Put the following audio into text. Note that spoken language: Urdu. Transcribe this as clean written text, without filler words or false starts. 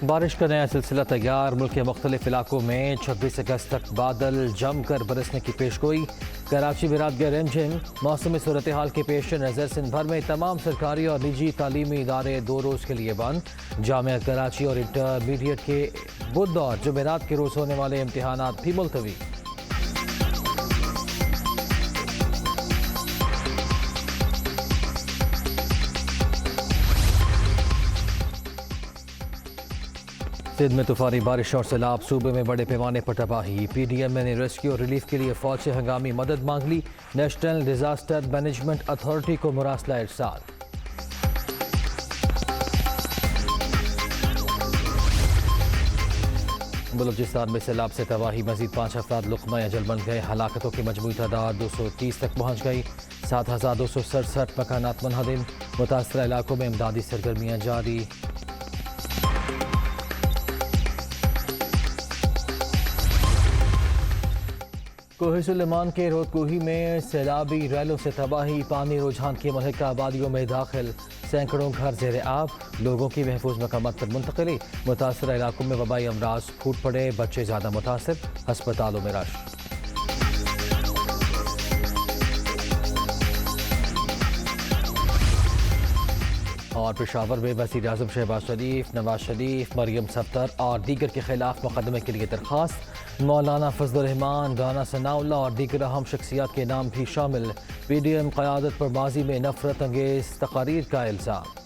بارش کا نیا سلسلہ تیار، ملک کے مختلف علاقوں میں 26 اگست تک بادل جم کر برسنے کی پیشگوئی۔ کراچی میں رات گئے رم جھم، موسمی صورتحال کے پیش نظر سندھ بھر میں تمام سرکاری اور نجی تعلیمی ادارے 2 روز کے لیے بند۔ جامعہ کراچی اور انٹرمیڈیٹ کے بدھ اور جمعرات کے روز ہونے والے امتحانات بھی ملتوی۔ سندھ میں طوفانی بارش اور سیلاب، صوبے میں بڑے پیمانے پر تباہی۔ پی ڈی ایم نے ریسکیو اور ریلیف کے لیے فوج سے ہنگامی مدد مانگ لی، نیشنل ڈیزاسٹر مینجمنٹ اتھارٹی کو مراسلہ ارسال۔ بلوچستان میں سیلاب سے تباہی، مزید 5 افراد لقمہ اجل بن گئے، ہلاکتوں کی مجموعی تعداد 230 تک پہنچ گئی، 7267 مکانات منہدم، متاثرہ علاقوں میں امدادی سرگرمیاں جاری۔ کوہ سلیمان کے رودکوہی میں سیلابی ریلوں سے تباہی، پانی رجحان کی ملحقہ آبادیوں میں داخل، سینکڑوں گھر زیر آب، لوگوں کی محفوظ مقامات پر منتقلی۔ متاثرہ علاقوں میں وبائی امراض پھوٹ پڑے، بچے زیادہ متاثر، ہسپتالوں میں رش۔ اور پشاور میں وزیر اعظم شہباز شریف، نواز شریف، مریم صفدر اور دیگر کے خلاف مقدمے کے لیے درخواست۔ مولانا فضل الرحمان، رانا ثناء اللہ اور دیگر اہم شخصیات کے نام بھی شامل۔ پی ڈی ایم قیادت پر ماضی میں نفرت انگیز تقاریر کا الزام۔